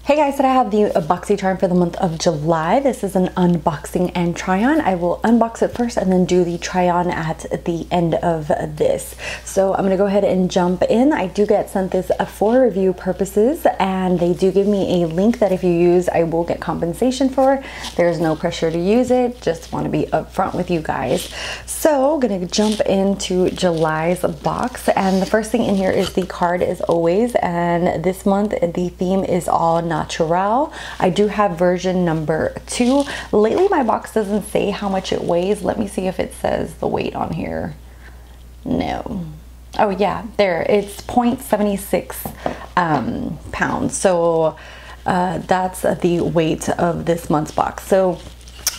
Hey guys, today I have the Boxycharm for the month of July. This is an unboxing and try on. I will unbox it first and then do the try on at the end of this. So I'm gonna go ahead and jump in. I do get sent this for review purposes and they do give me a link that if you use, I will get compensation for. There's no pressure to use it. Just wanna be upfront with you guys. So I'm gonna jump into July's box. And the first thing in here is the card as always. And this month, the theme is all natural. I do have version number 2. Lately my box doesn't say how much it weighs. Let me see if it says the weight on here. No. Oh yeah, there, it's 0.76 pounds. So that's the weight of this month's box. So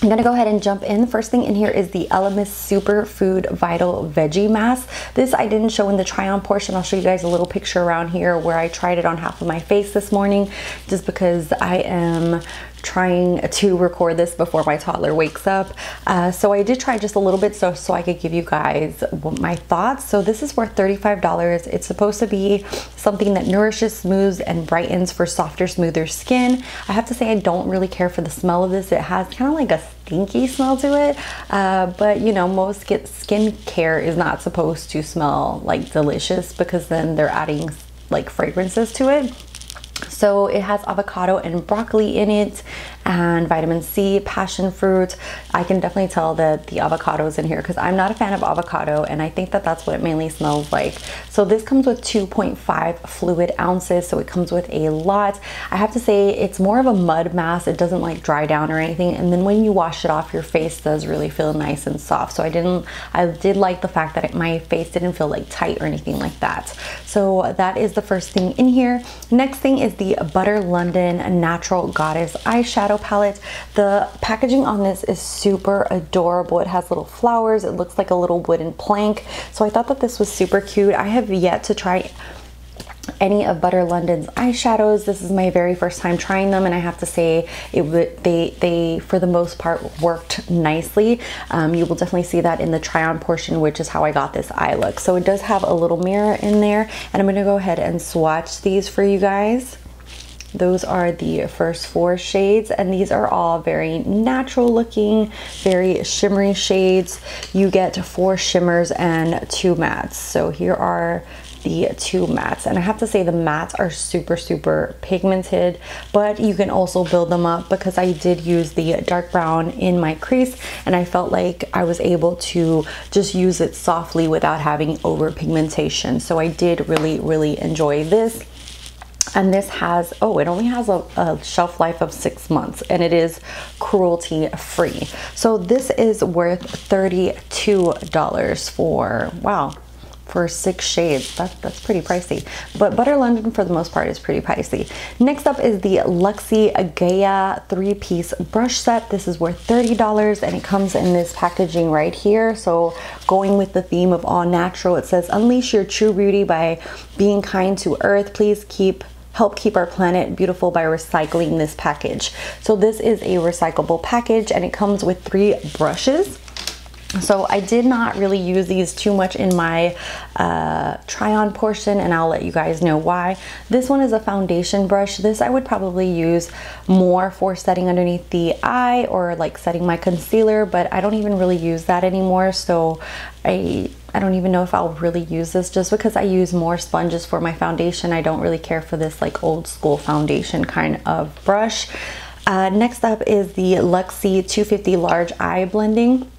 I'm gonna go ahead and jump in. The first thing in here is the Alomar Superfood Vital Veggie Mask. This I didn't show in the try on portion. I'll show you guys a little picture around here where I tried it on half of my face this morning just because I am trying to record this before my toddler wakes up. So I did try just a little bit so I could give you guys my thoughts. So this is worth $35. It's supposed to be something that nourishes, smooths, and brightens for softer, smoother skin. I have to say I don't really care for the smell of this. It has kind of like a stinky smell to it, but you know, most skincare is not supposed to smell like delicious because then they're adding like fragrances to it. So it has avocado and broccoli in it and vitamin C, passion fruit. I can definitely tell that the avocado is in here because I'm not a fan of avocado and I think that that's what it mainly smells like. So this comes with 2.5 fluid ounces, so it comes with a lot. I have to say it's more of a mud mask. It doesn't like dry down or anything, and then when you wash it off, your face does really feel nice and soft. So I did like the fact that my face didn't feel like tight or anything like that. So that is the first thing in here. Next thing is the Butter London Natural Goddess eyeshadow palette. The packaging on this is super adorable. It has little flowers. It looks like a little wooden plank. So I thought that this was super cute. I have yet to try any of Butter London's eyeshadows. This is my very first time trying them, and I have to say they for the most part worked nicely. You will definitely see that in the try on portion, which is how I got this eye look. So it does have a little mirror in there, and I'm gonna go ahead and swatch these for you guys. Those are the first 4 shades, and these are all very natural looking, very shimmery shades. You get 4 shimmers and 2 mattes. So here are the 2 mattes, and I have to say the mattes are super pigmented, but you can also build them up because I did use the dark brown in my crease and I felt like I was able to just use it softly without having over pigmentation. So I did really enjoy this. And this has, oh, it only has a shelf life of 6 months and it is cruelty free. So this is worth $32 for, wow, for 6 shades. That's pretty pricey. But Butter London for the most part is pretty pricey. Next up is the Luxe Gaia 3-piece brush set. This is worth $30 and it comes in this packaging right here. So going with the theme of all natural, it says unleash your true beauty by being kind to earth. Please help keep our planet beautiful by recycling this package. So this is a recyclable package and it comes with 3 brushes. So I did not really use these too much in my try on portion, and I'll let you guys know why. This one is a foundation brush. This I would probably use more for setting underneath the eye or like setting my concealer, but I don't even really use that anymore. So I don't even know if I'll really use this just because I use more sponges for my foundation. I don't really care for this like old school foundation kind of brush. Next up is the Lexi 250 Large Eye Blending.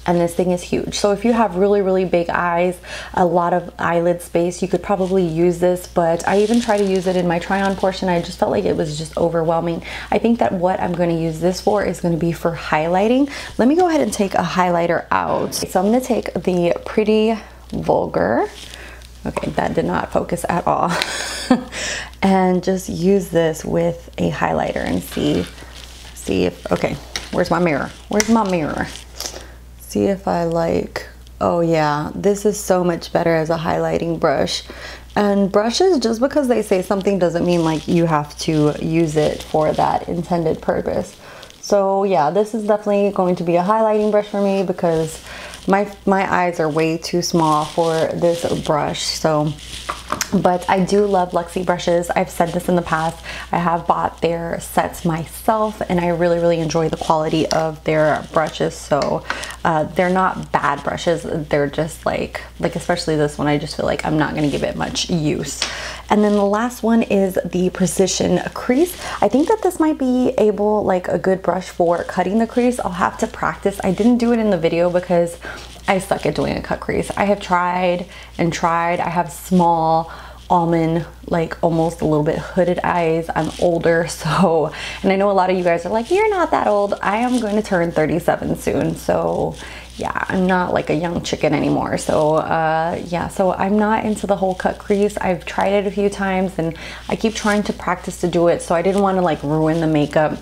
And this thing is huge. So if you have really big eyes, a lot of eyelid space, you could probably use this, but I even try to use it in my try on portion. I just felt like it was just overwhelming. I think that what I'm going to use this for is going to be for highlighting. Let me go ahead and take a highlighter out. So I'm going to take the Pretty Vulgar. Okay, that did not focus at all. And just use this with a highlighter and see if, okay, where's my mirror? Where's my mirror? See if I like, oh yeah, this is so much better as a highlighting brush. And brushes, just because they say something doesn't mean like you have to use it for that intended purpose. So yeah, this is definitely going to be a highlighting brush for me because my eyes are way too small for this brush. So, but I do love Lexi brushes. I've said this in the past. I have bought their sets myself, and I really, really enjoy the quality of their brushes. So they're not bad brushes. They're just like especially this one, I just feel like I'm not gonna give it much use. And then the last one is the Precision Crease. I think that this might be like a good brush for cutting the crease. I'll have to practice. I didn't do it in the video because I suck at doing a cut crease. I have tried and tried. I have small almond, like almost a little bit hooded eyes. I'm older, so, and I know a lot of you guys are like, you're not that old. I am going to turn 37 soon, so yeah, I'm not like a young chicken anymore. So yeah, so I'm not into the whole cut crease. I've tried it a few times and I keep trying to practice to do it, so I didn't want to like ruin the makeup,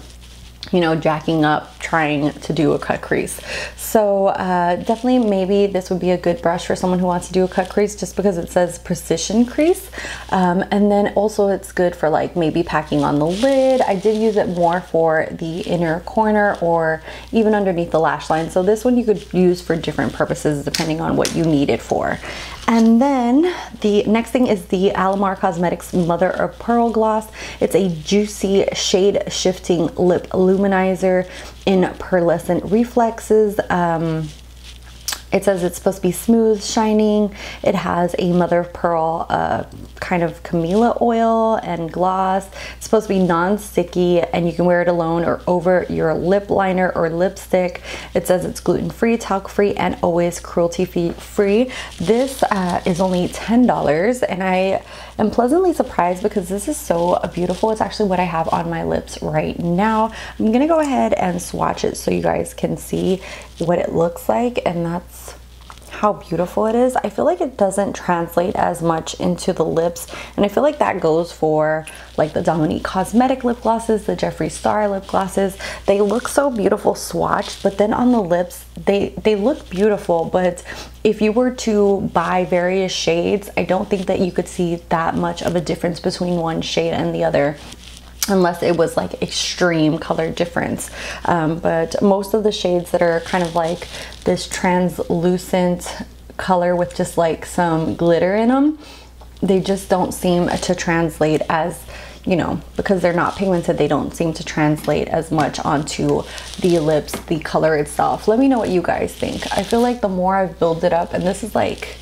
you know, jacking up trying to do a cut crease. So definitely maybe this would be a good brush for someone who wants to do a cut crease, just because it says precision crease. And then also it's good for like maybe packing on the lid. I did use it more for the inner corner or even underneath the lash line. So this one you could use for different purposes depending on what you need it for. And then the next thing is the Alomar Cosmetics Mother of Pearl Gloss. It's a juicy shade shifting lip luminizer in pearlescent reflexes. It says it's supposed to be smooth, shining. It has a mother of pearl kind of camellia oil and gloss. It's supposed to be non-sticky, and you can wear it alone or over your lip liner or lipstick. It says it's gluten-free, talc-free, and always cruelty-free. This is only $10, and I am pleasantly surprised because this is so beautiful. It's actually what I have on my lips right now. I'm gonna go ahead and swatch it so you guys can see what it looks like, and that's how beautiful it is. I feel like it doesn't translate as much into the lips, and I feel like that goes for like the Dominique Cosmetic lip glosses, the Jeffree Star lip glosses. They look so beautiful swatched, but then on the lips they look beautiful, but if you were to buy various shades, I don't think that you could see that much of a difference between one shade and the other, unless it was like extreme color difference. But most of the shades that are kind of like this translucent color with just like some glitter in them, they just don't seem to translate as, you know, because they're not pigmented, they don't seem to translate as much onto the lips, the color itself. Let me know what you guys think. I feel like the more I've built it up, and this is like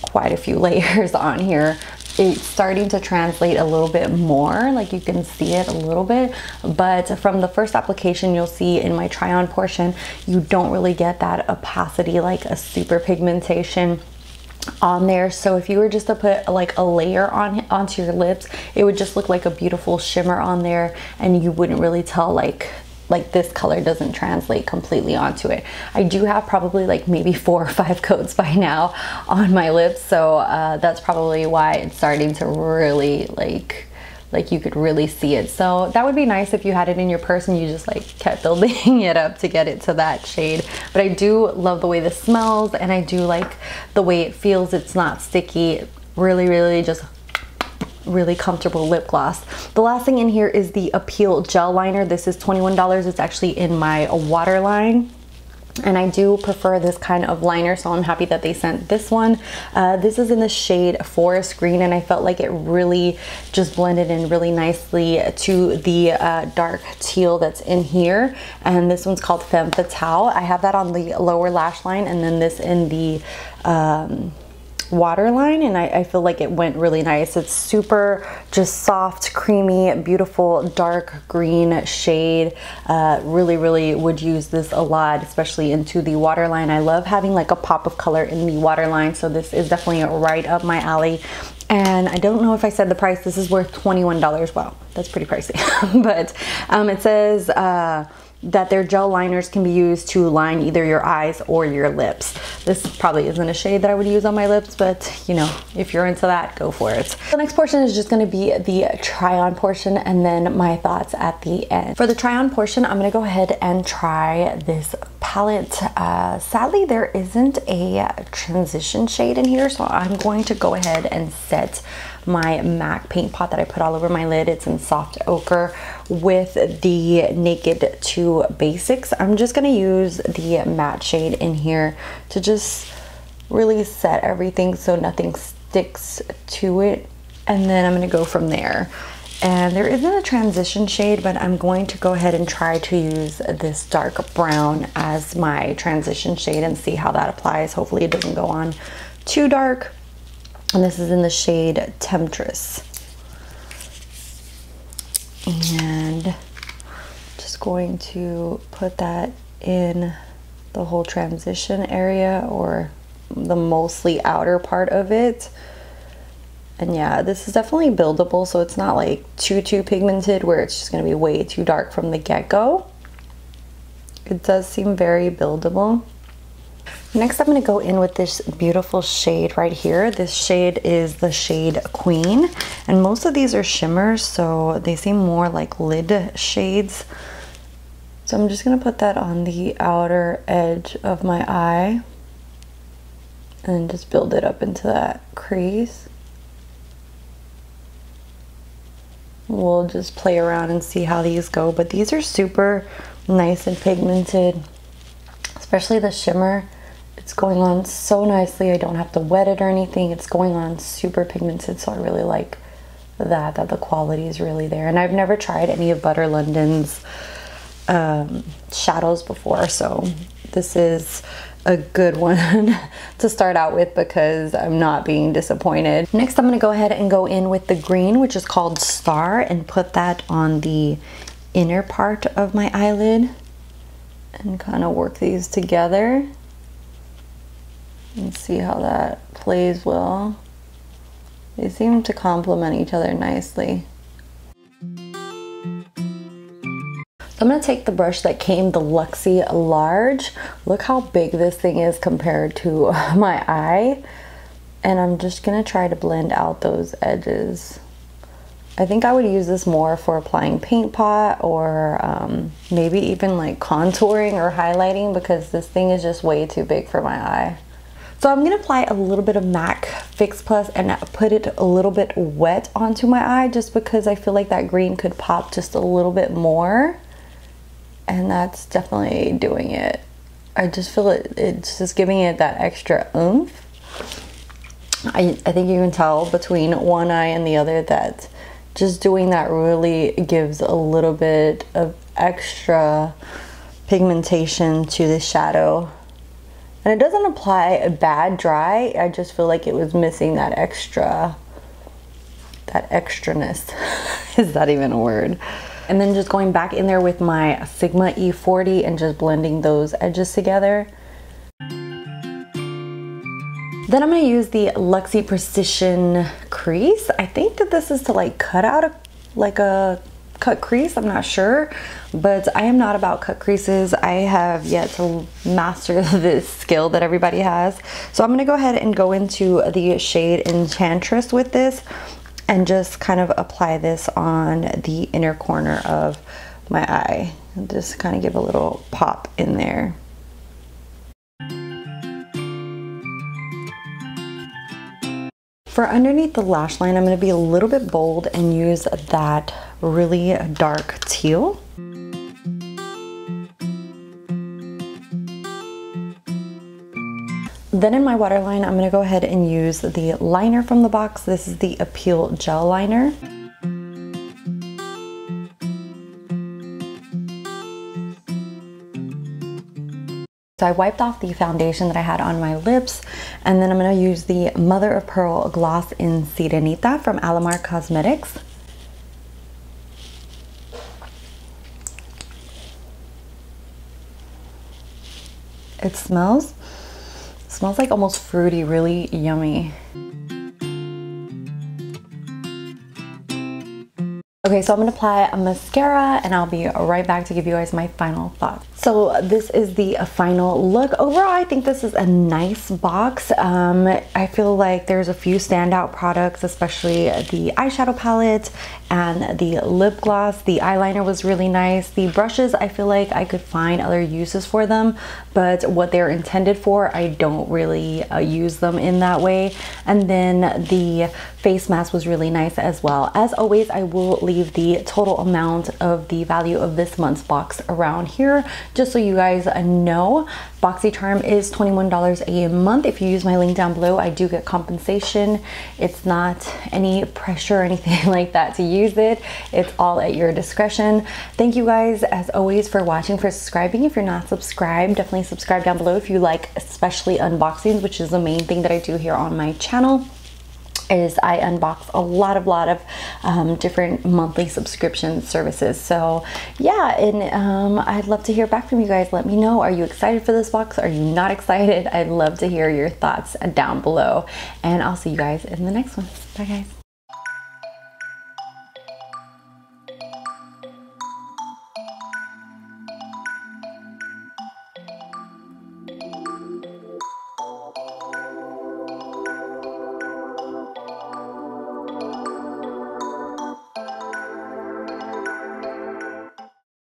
quite a few layers on here, it's starting to translate a little bit more, like you can see it a little bit, but from the first application you'll see in my try on portion, you don't really get that opacity, like a super pigmentation on there. So if you were just to put like a layer onto your lips, it would just look like a beautiful shimmer on there, and you wouldn't really tell like this color doesn't translate completely onto it. I do have probably like maybe 4 or 5 coats by now on my lips, so that's probably why it's starting to really like you could really see it. So that would be nice if you had it in your purse and you just like kept building it up to get it to that shade. But I do love the way this smells, and I do like the way it feels. It's not sticky. Really just really comfortable lip gloss. The last thing in here is the Appeal Gel Liner. This is $21. It's actually in my waterline, and I do prefer this kind of liner, so I'm happy that they sent this one. This is in the shade Forest Green, and I felt like it really just blended in really nicely to the dark teal that's in here. And this one's called Femme Fatale. I have that on the lower lash line, and then this in the waterline, and I feel like it went really nice. It's super just soft, creamy, beautiful dark green shade. Really would use this a lot, especially into the waterline. I love having like a pop of color in the waterline, so this is definitely right up my alley. And I don't know if I said the price. This is worth $21. Wow, that's pretty pricey. But it says that their gel liners can be used to line either your eyes or your lips. This probably isn't a shade that I would use on my lips, but you know, if you're into that, go for it. The next portion is just gonna be the try on portion, and then my thoughts at the end. For the try on portion, I'm gonna go ahead and try this palette. Sadly, there isn't a transition shade in here, so I'm going to go ahead and set my MAC paint pot that I put all over my lid. It's in soft ochre with the Naked 2 Basics. I'm just gonna use the matte shade in here to just really set everything so nothing sticks to it, and then I'm gonna go from there. And there isn't a transition shade, but I'm going to go ahead and try to use this dark brown as my transition shade and see how that applies. Hopefully it doesn't go on too dark. And this is in the shade Temptress. And just going to put that in the whole transition area, or the mostly outer part of it. And yeah, this is definitely buildable, so it's not like too pigmented where it's just gonna be way too dark from the get-go. It does seem very buildable. Next, I'm gonna go in with this beautiful shade right here. This shade is the shade Queen, and most of these are shimmers, so they seem more like lid shades. So I'm just gonna put that on the outer edge of my eye and just build it up into that crease. We'll just play around and see how these go, but these are super nice and pigmented, especially the shimmer. It's going on so nicely. I don't have to wet it or anything. It's going on super pigmented, so I really like that the quality is really there. And I've never tried any of Butter London's shadows before, so this is a good one to start out with because I'm not being disappointed. Next, I'm gonna go ahead and go in with the green, which is called Star, and put that on the inner part of my eyelid and kind of work these together and see how that plays well. They seem to complement each other nicely. So I'm gonna take the brush that came, the Luxe large. Look how big this thing is compared to my eye. And I'm just gonna try to blend out those edges. I think I would use this more for applying paint pot, or maybe even like contouring or highlighting, because this thing is just way too big for my eye. So I'm gonna apply a little bit of MAC Fix Plus and put it a little bit wet onto my eye, just because I feel like that green could pop just a little bit more. And that's definitely doing it. I just feel it's just giving it that extra oomph. I think you can tell between one eye and the other that just doing that really gives a little bit of extra pigmentation to the shadow. And it doesn't apply a bad dry. I just feel like it was missing that extraness. Is that even a word? And then just going back in there with my Sigma E40 and just blending those edges together. Then I'm gonna use the Lexi Precision Crease. I think that this is to like cut out a cut crease, I'm not sure, but I am not about cut creases. I have yet to master this skill that everybody has. So I'm gonna go ahead and go into the shade Enchantress with this and just kind of apply this on the inner corner of my eye. And just kind of give a little pop in there. For underneath the lash line, I'm going to be a little bit bold and use that really dark teal. Then in my waterline, I'm going to go ahead and use the liner from the box. This is the Appeal Gel Liner. So I wiped off the foundation that I had on my lips, and then I'm going to use the Mother of Pearl Gloss in Sirenita from Alomar Cosmetics. It smells like almost fruity, really yummy. Okay, so I'm gonna apply a mascara and I'll be right back to give you guys my final thoughts. So this is the final look. Overall, I think this is a nice box. I feel like there's a few standout products, especially the eyeshadow palette and the lip gloss. The eyeliner was really nice. The brushes, I feel like I could find other uses for them, but what they're intended for, I don't really use them in that way. And then the face mask was really nice as well. As always, I will leave the total amount of the value of this month's box around here, just so you guys know. Boxycharm is $21 a month. If you use my link down below, I do get compensation. It's not any pressure or anything like that to use it. It's all at your discretion. Thank you guys as always for watching, for subscribing. If you're not subscribed, definitely subscribe down below if you like, especially unboxings, which is the main thing that I do here on my channel. Is I unbox a lot of different monthly subscription services. So yeah, and I'd love to hear back from you guys. Let me know, are you excited for this box? Are you not excited? I'd love to hear your thoughts down below, and I'll see you guys in the next one. Bye guys.